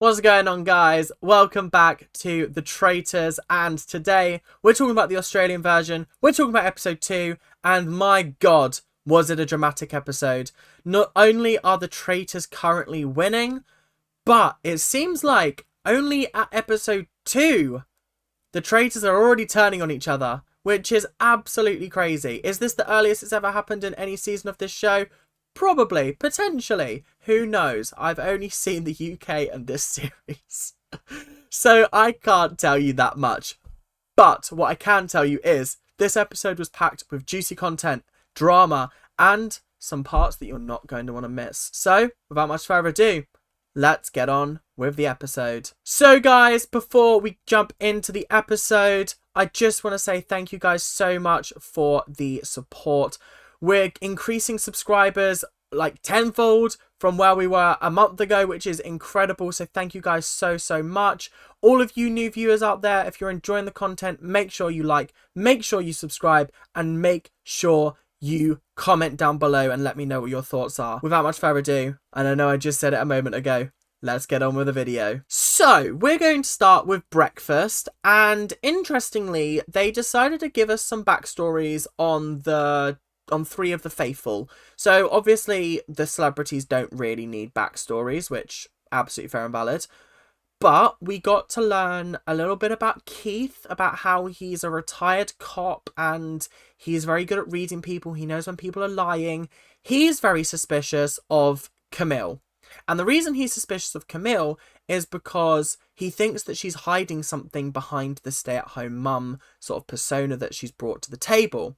What's going on, guys? Welcome back to the Traitors, and today we're talking about the Australian version. We're talking about episode 2, and my god, was it a dramatic episode. Not only are the Traitors currently winning, but it seems like only at episode 2 the Traitors are already turning on each other, which is absolutely crazy. Is this the earliest it's ever happened in any season of this show? Probably, potentially, who knows? I've only seen the UK and this series, so I can't tell you that much. But what I can tell you is this episode was packed with juicy content, drama, and some parts that you're not going to want to miss. So, without much further ado, let's get on with the episode. So guys, before we jump into the episode, I just want to say thank you guys so much for the support. We're increasing subscribers like tenfold from where we were a month ago, which is incredible. So thank you guys so much. All of you new viewers out there, if you're enjoying the content, make sure you like, make sure you subscribe, and make sure you comment down below and let me know what your thoughts are. Without much further ado, and I know I just said it a moment ago, let's get on with the video. So, we're going to start with breakfast, and interestingly, they decided to give us some backstories on 3 of the faithful. So obviously the celebrities don't really need backstories, which absolutely fair and valid. But we got to learn a little bit about Keith, about how he's a retired cop and he's very good at reading people. He knows when people are lying. He's very suspicious of Camille. And the reason he's suspicious of Camille is because he thinks that she's hiding something behind the stay-at-home mum sort of persona that she's brought to the table.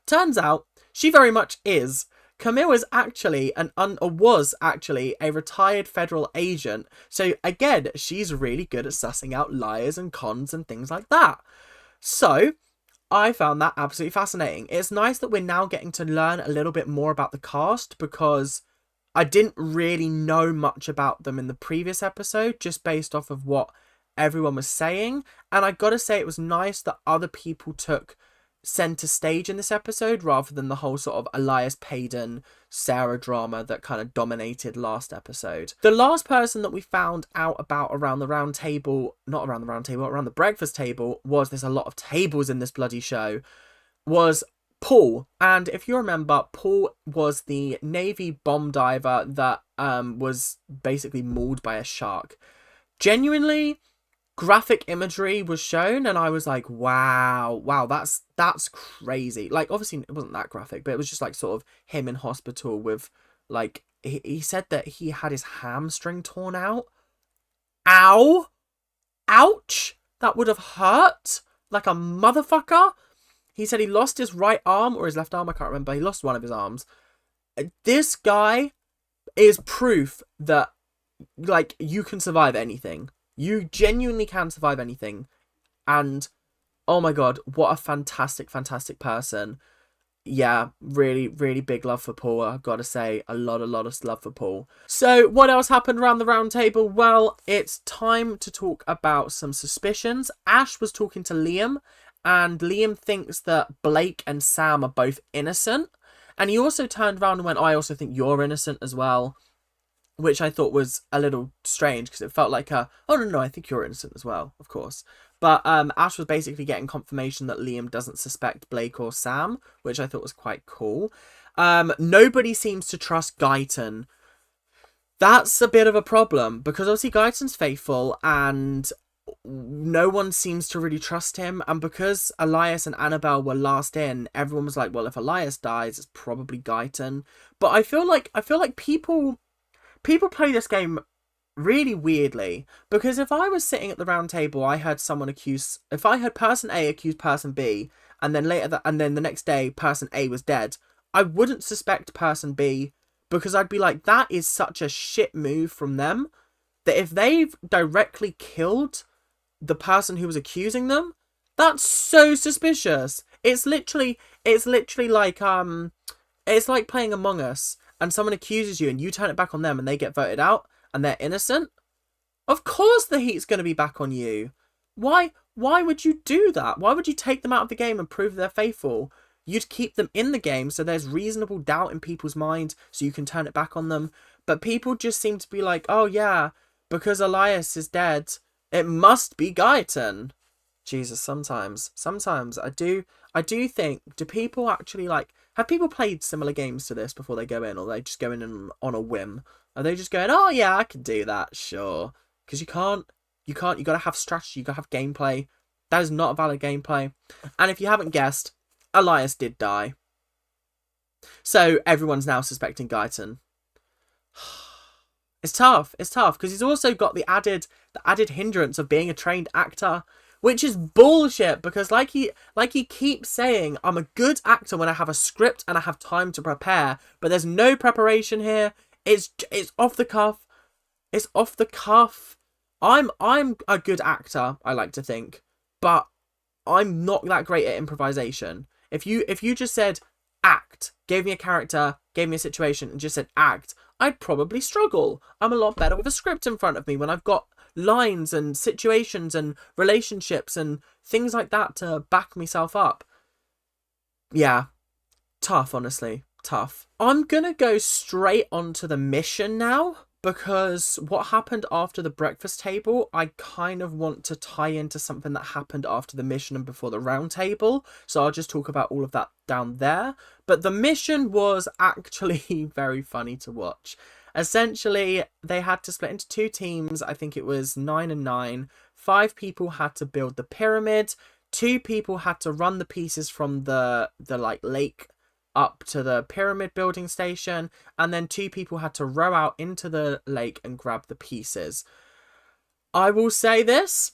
Turns out she very much is. Camille is actually was actually a retired federal agent. So again, she's really good at sussing out liars and cons and things like that. So I found that absolutely fascinating. It's nice that we're now getting to learn a little bit more about the cast, because I didn't really know much about them in the previous episode, just based off of what everyone was saying. And I gotta say, it was nice that other people took center stage in this episode rather than the whole sort of Elias Payden Sarah drama that kind of dominated last episode. The last person that we found out about around the round table, not around the round table, around the breakfast table, was, there's a lot of tables in this bloody show, was Paul. And if you remember, Paul was the Navy bomb diver that was basically mauled by a shark. Genuinely, graphic imagery was shown and I was like, wow, that's crazy. Like, obviously it wasn't that graphic, but it was just like sort of him in hospital with, like, he said that he had his hamstring torn out. Ow! Ouch! That would have hurt like a motherfucker. He said he lost his right arm or his left arm, I can't remember. He lost one of his arms. This guy is proof that, like, you can survive anything. You genuinely can survive anything. And, oh my god, what a fantastic person. Yeah, really big love for Paul, I've got to say. A lot of love for Paul. So, what else happened around the round table? Well, it's time to talk about some suspicions. Ash was talking to Liam, and Liam thinks that Blake and Sam are both innocent. And he also turned around and went, I also think you're innocent as well. Which I thought was a little strange, because it felt like oh no, I think you're innocent as well, of course. But Ash was basically getting confirmation that Liam doesn't suspect Blake or Sam, which I thought was quite cool. Nobody seems to trust Guyton. That's a bit of a problem, because obviously Guyton's faithful and no one seems to really trust him. And because Elias and Annabelle were last in, everyone was like, well, if Elias dies, it's probably Guyton. But I feel like people play this game really weirdly, because if I was sitting at the round table, if I heard person A accuse person B, and then the next day person A was dead, I wouldn't suspect person B, because I'd be like, that is such a shit move from them, that if they've directly killed the person who was accusing them, that's so suspicious. It's literally like it's like playing Among Us, and someone accuses you and you turn it back on them and they get voted out and they're innocent. Of course the heat's going to be back on you. Why would you do that? Why would you take them out of the game and prove they're faithful? You'd keep them in the game so there's reasonable doubt in people's minds so you can turn it back on them. But people just seem to be like, oh yeah, because Elias is dead, it must be Guyton. Jesus, sometimes I do think, do people actually like, have people played similar games to this before they go in, or they just go in on a whim? Are they just going, oh yeah, I can do that, sure? Because you gotta have strategy, you gotta have gameplay. That is not a valid gameplay. And if you haven't guessed, Elias did die. So everyone's now suspecting Guyton. It's tough, because he's also got the added hindrance of being a trained actor, which is bullshit, because like he keeps saying, I'm a good actor when I have a script and I have time to prepare, but there's no preparation here. It's off the cuff. It's off the cuff. I'm a good actor, I like to think, but I'm not that great at improvisation. If you just said act, gave me a character, gave me a situation, and just said act, I'd probably struggle. I'm a lot better with a script in front of me when I've got lines and situations and relationships and things like that to back myself up. Yeah, tough, honestly, tough. I'm gonna go straight onto the mission now, because what happened after the breakfast table, I kind of want to tie into something that happened after the mission and before the round table. So I'll just talk about all of that down there. But the mission was actually very funny to watch. Essentially, they had to split into 2 teams. I think it was 9 and 9. 5 people had to build the pyramid. 2 people had to run the pieces from the like lake up to the pyramid building station, and then 2 people had to row out into the lake and grab the pieces. I will say this,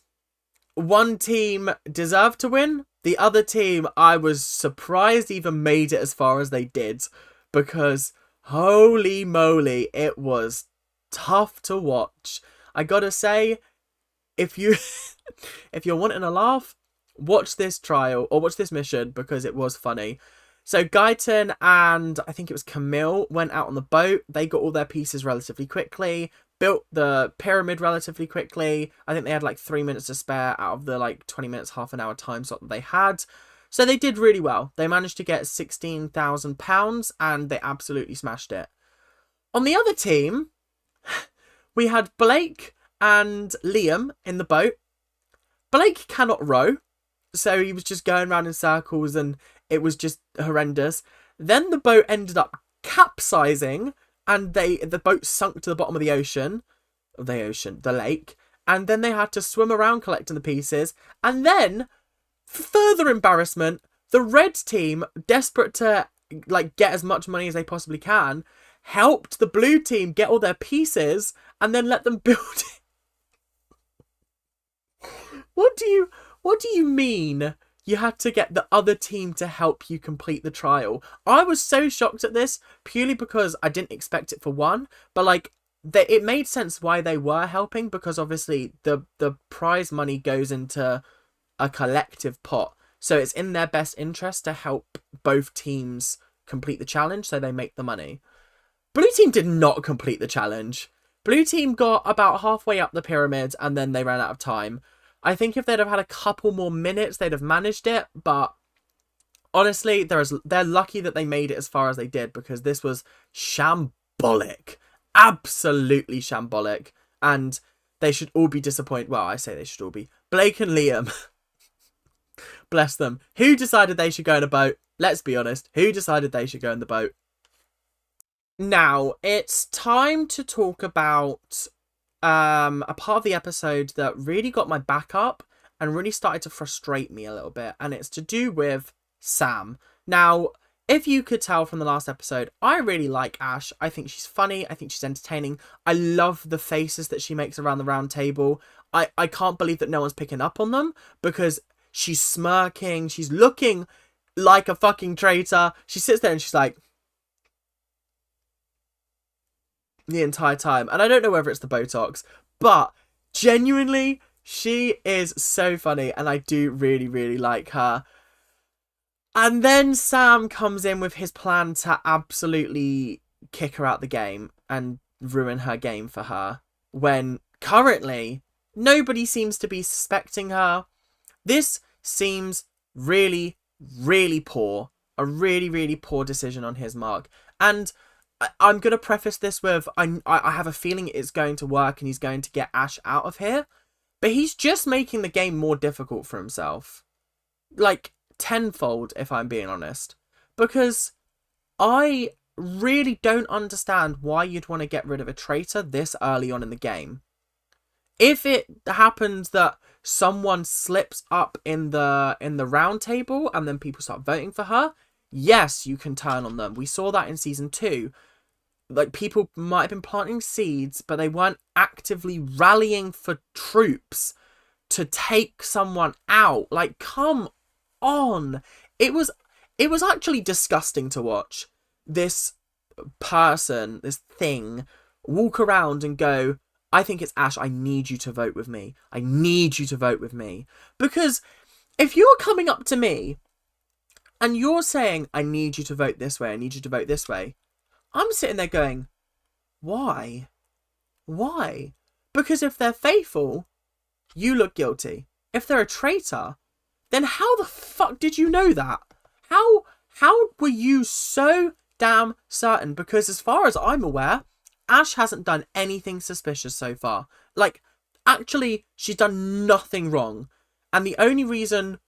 one team deserved to win. The other team, I was surprised even made it as far as they did, because holy moly, it was tough to watch. I gotta say, if you're wanting a laugh, watch this trial, or watch this mission, because it was funny. So Guyton and I think it was Camille went out on the boat. They got all their pieces relatively quickly, built the pyramid relatively quickly. I think they had like 3 minutes to spare out of the like 20 minutes, half an hour time slot that they had. So they did really well. They managed to get £16,000 and they absolutely smashed it. On the other team, we had Blake and Liam in the boat. Blake cannot row, so he was just going around in circles and it was just horrendous. Then the boat ended up capsizing and the boat sunk to the bottom of the lake. And then they had to swim around collecting the pieces. And then, further embarrassment, the red team, desperate to like get as much money as they possibly can, helped the blue team get all their pieces and then let them build it. What do you mean? You had to get the other team to help you complete the trial. I was so shocked at this, purely because I didn't expect it for one, but like it made sense why they were helping, because obviously the prize money goes into a collective pot. So it's in their best interest to help both teams complete the challenge so they make the money. Blue team did not complete the challenge. Blue team got about halfway up the pyramid and then they ran out of time. I think if they'd have had a couple more minutes, they'd have managed it. But honestly, they're lucky that they made it as far as they did, because this was shambolic. Absolutely shambolic. And they should all be disappointed. Well, I say they should all be. Blake and Liam. Bless them. Who decided they should go in a boat? Let's be honest. Who decided they should go in the boat? Now, it's time to talk about a part of the episode that really got my back up and really started to frustrate me a little bit, and it's to do with Sam. Now, if you could tell from the last episode, I really like Ash. I think she's funny. I think she's entertaining. I love the faces that she makes around the round table. I can't believe that no one's picking up on them, because she's smirking. She's looking like a fucking traitor. She sits there and she's like, the entire time. And I don't know whether it's the Botox, but genuinely, she is so funny and I do really, really like her. And then Sam comes in with his plan to absolutely kick her out the game and ruin her game for her, when currently nobody seems to be suspecting her. This seems really, really poor. A really, really poor decision on his mark. And I'm going to preface this with, I have a feeling it's going to work and he's going to get Ash out of here. But he's just making the game more difficult for himself. Like, tenfold, if I'm being honest. Because I really don't understand why you'd want to get rid of a traitor this early on in the game. If it happens that someone slips up in the round table and then people start voting for her, yes, you can turn on them. We saw that in season 2. Like, people might have been planting seeds, but they weren't actively rallying for troops to take someone out. Like, come on. It was actually disgusting to watch this person, this thing, walk around and go, I think it's Ash, I need you to vote with me. I need you to vote with me. Because if you're coming up to me and you're saying, I need you to vote this way, I need you to vote this way, I'm sitting there going, why? Why? Because if they're faithful, you look guilty. If they're a traitor, then how the fuck did you know that? How were you so damn certain? Because as far as I'm aware, Ash hasn't done anything suspicious so far. Like, actually, she's done nothing wrong. And the only reason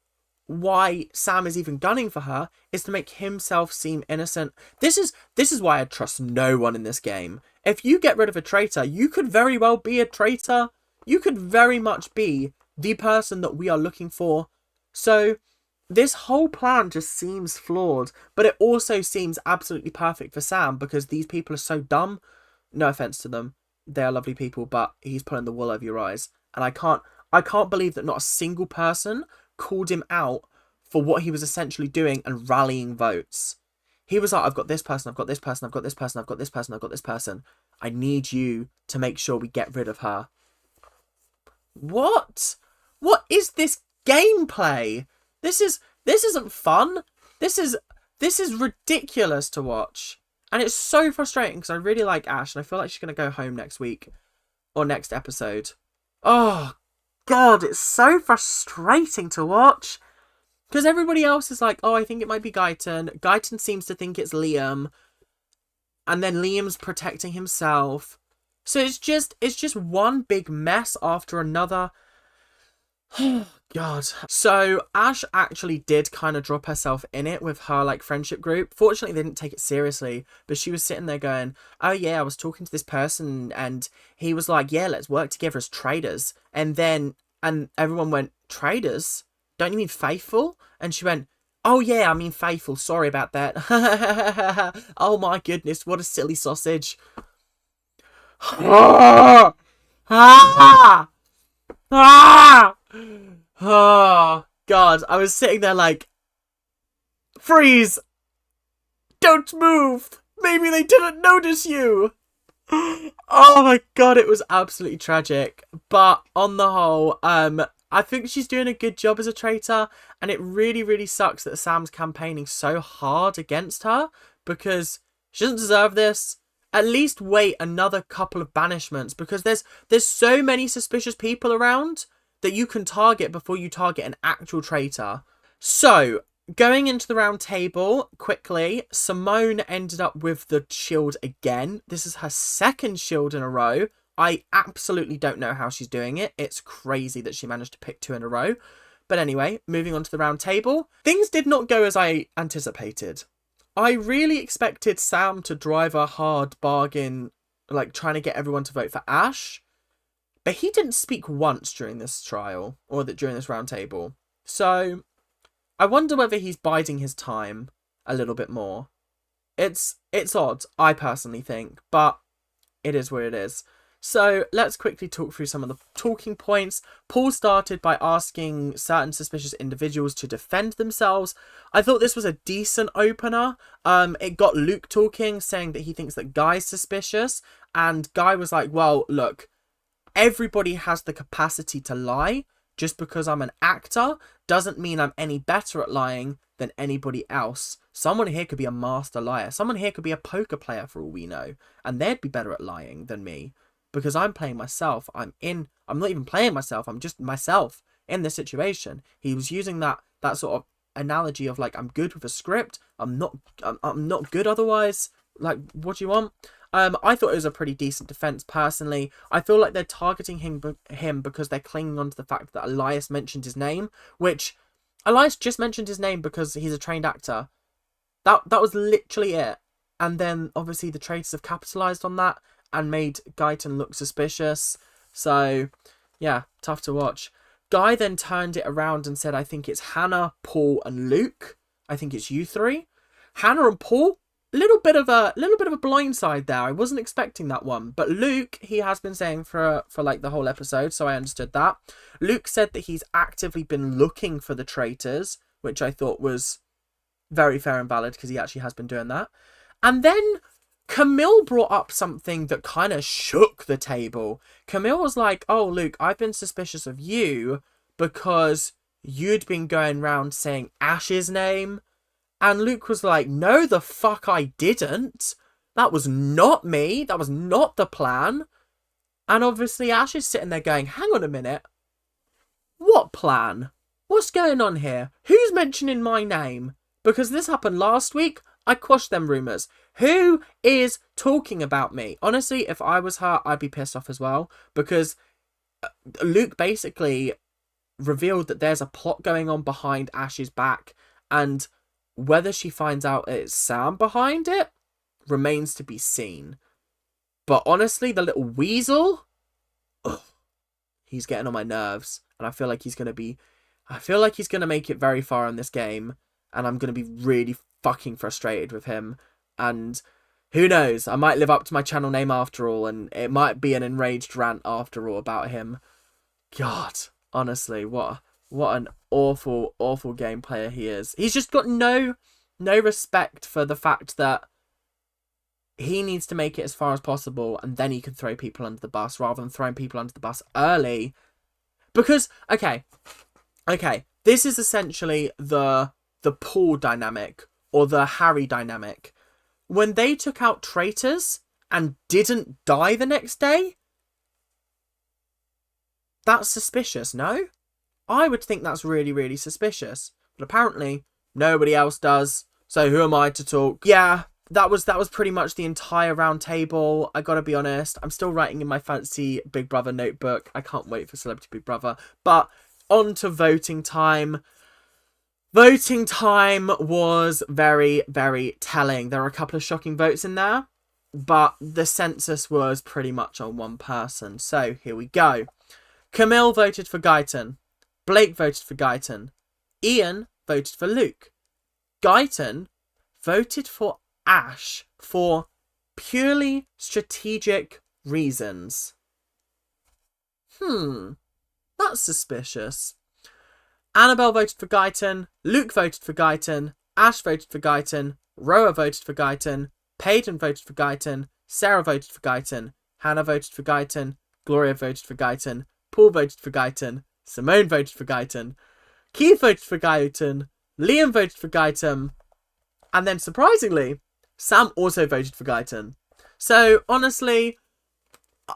why Sam is even gunning for her is to make himself seem innocent. This is why I trust no one in this game. If you get rid of a traitor, you could very well be a traitor. You could very much be the person that we are looking for. So this whole plan just seems flawed, but it also seems absolutely perfect for Sam because these people are so dumb. No offense to them. They are lovely people, but he's pulling the wool over your eyes. And I can't believe that not a single person called him out for what he was essentially doing and rallying votes. He was like, I've got this person, I've got this person, I've got this person, I've got this person, I've got this person. I need you to make sure we get rid of her. What? What is this gameplay? This isn't fun. This is ridiculous to watch. And it's so frustrating because I really like Ash and I feel like she's going to go home next week or next episode. Oh, God, it's so frustrating to watch. Because everybody else is like, oh, I think it might be Guyton. Guyton seems to think it's Liam. And then Liam's protecting himself. So it's just one big mess after another. Oh, God. So Ash actually did kind of drop herself in it with her like friendship group. Fortunately, they didn't take it seriously, but she was sitting there going, oh yeah, I was talking to this person and he was like, yeah, let's work together as traders. And everyone went, traders? Don't you mean faithful? And she went, oh yeah, I mean faithful. Sorry about that. Oh my goodness, what a silly sausage. Ah! Ah! Ah! Oh, God. I was sitting there like, freeze! Don't move! Maybe they didn't notice you! Oh my God, it was absolutely tragic. But on the whole, I think she's doing a good job as a traitor. And it really, really sucks that Sam's campaigning so hard against her. Because she doesn't deserve this. At least wait another couple of banishments. Because there's so many suspicious people around that you can target before you target an actual traitor. So, going into the round table, quickly, Simone ended up with the shield again. This is her second shield in a row. I absolutely don't know how she's doing it. It's crazy that she managed to pick 2 in a row. But anyway, moving on to the round table. Things did not go as I anticipated. I really expected Sam to drive a hard bargain, like trying to get everyone to vote for Ash. But he didn't speak once during this trial, or during this round table. So, I wonder whether he's biding his time a little bit more. It's odd, I personally think, but it is what it is. So, let's quickly talk through some of the talking points. Paul started by asking certain suspicious individuals to defend themselves. I thought this was a decent opener. It got Luke talking, saying that he thinks that Guy's suspicious. And Guy was like, well, look, everybody has the capacity to lie. Just because I'm an actor doesn't mean I'm any better at lying than anybody else. Someone here could be a master liar. Someone here could be a poker player for all we know. And they'd be better at lying than me. Because I'm playing myself. I'm not even playing myself. I'm just myself in this situation. He was using that sort of analogy of like, I'm good with a script. I'm not good otherwise. Like, what do you want? I thought it was a pretty decent defense, personally. I feel like they're targeting him because they're clinging on to the fact that Elias mentioned his name, which Elias just mentioned his name because he's a trained actor. That was literally it. And then, obviously, the traitors have capitalized on that and made Guyton look suspicious. So, yeah, tough to watch. Guy then turned it around and said, I think it's Hannah, Paul, and Luke. I think it's you three. Hannah and Paul, little bit of a blindside there. I wasn't expecting that one. But Luke, he has been saying for like the whole episode, so I understood that. Luke said that he's actively been looking for the traitors, which I thought was very fair and valid because he actually has been doing that. And then Camille brought up something that kind of shook the table. Camille was like, oh, Luke, I've been suspicious of you because you'd been going around saying Ash's name. And Luke was like, no, the fuck I didn't. That was not me. That was not the plan. And obviously Ash is sitting there going, hang on a minute. What plan? What's going on here? Who's mentioning my name? Because this happened last week. I quashed them rumours. Who is talking about me? Honestly, if I was her, I'd be pissed off as well. Because Luke basically revealed that there's a plot going on behind Ash's back. And whether she finds out it's Sam behind it remains to be seen. But honestly, the little weasel, ugh, he's getting on my nerves. And I feel like he's going to make it very far in this game. And I'm going to be really fucking frustrated with him. And who knows, I might live up to my channel name after all, and it might be an enraged rant after all about him. God, honestly, what an awful game player he is. He's just got no respect for the fact that he needs to make it as far as possible, and then he can throw people under the bus rather than throwing people under the bus early. Because, okay, this is essentially the Paul dynamic, or the Harry dynamic. When they took out traitors and didn't die the next day, that's suspicious, no? I would think that's really, really suspicious. But apparently, nobody else does. So who am I to talk? Yeah, that was pretty much the entire round table. I gotta be honest, I'm still writing in my fancy Big Brother notebook. I can't wait for Celebrity Big Brother. But on to voting time. Voting time was very, very telling. There were a couple of shocking votes in there, but the census was pretty much on one person. So here we go. Camille voted for Guyton. Blake voted for Guyton. Ian voted for Luke. Guyton voted for Ash for purely strategic reasons. That's suspicious. Annabelle voted for Guyton, Luke voted for Guyton, Ash voted for Guyton, Roa voted for Guyton, Peyton voted for Guyton, Sarah voted for Guyton, Hannah voted for Guyton, Gloria voted for Guyton, Paul voted for Guyton, Simone voted for Guyton, Keith voted for Guyton, Liam voted for Guyton, and then surprisingly, Sam also voted for Guyton. So honestly,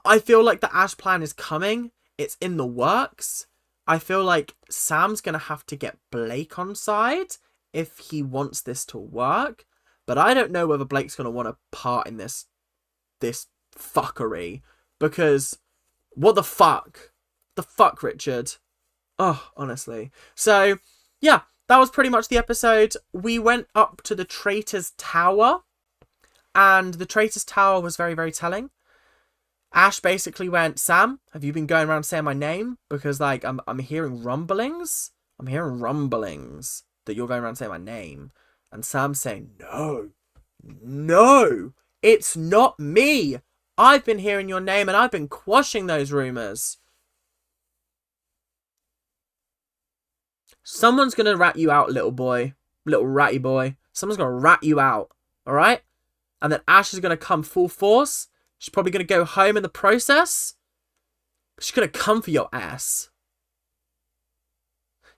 I feel like the Ash plan is coming. It's in the works. I feel like Sam's going to have to get Blake on side if he wants this to work. But I don't know whether Blake's going to want to part in this fuckery. Because, what the fuck? The fuck, Richard? Oh, honestly. So, yeah, that was pretty much the episode. We went up to the Traitors Tower. And the Traitors Tower was very, very telling. Ash basically went, Sam, have you been going around saying my name? Because, like, I'm hearing rumblings. I'm hearing rumblings that you're going around saying my name. And Sam's saying, no, it's not me. I've been hearing your name and I've been quashing those rumours. Someone's going to rat you out, little boy. Little ratty boy. Someone's going to rat you out. All right? And then Ash is going to come full force. She's probably going to go home in the process. She's going to come for your ass.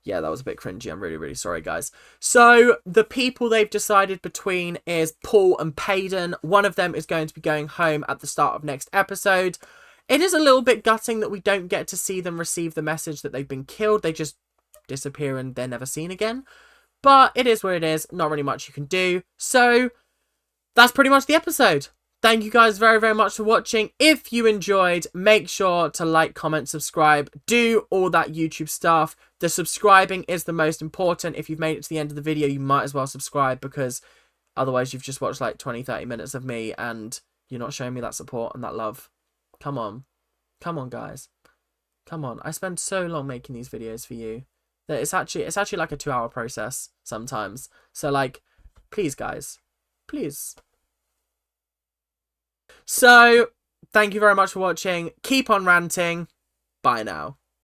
Yeah, that was a bit cringy. I'm really, really sorry, guys. So, the people they've decided between is Paul and Payden. One of them is going to be going home at the start of next episode. It is a little bit gutting that we don't get to see them receive the message that they've been killed. They just disappear and they're never seen again. But it is what it is. Not really much you can do. So, that's pretty much the episode. Thank you guys very, very much for watching. If you enjoyed, make sure to like, comment, subscribe. Do all that YouTube stuff. The subscribing is the most important. If you've made it to the end of the video, you might as well subscribe, because otherwise you've just watched like 20-30 minutes of me and you're not showing me that support and that love. Come on. Come on, guys. Come on. I spend so long making these videos for you that it's actually like a 2-hour process sometimes. So like, please guys, please. So, thank you very much for watching. Keep on ranting. Bye now.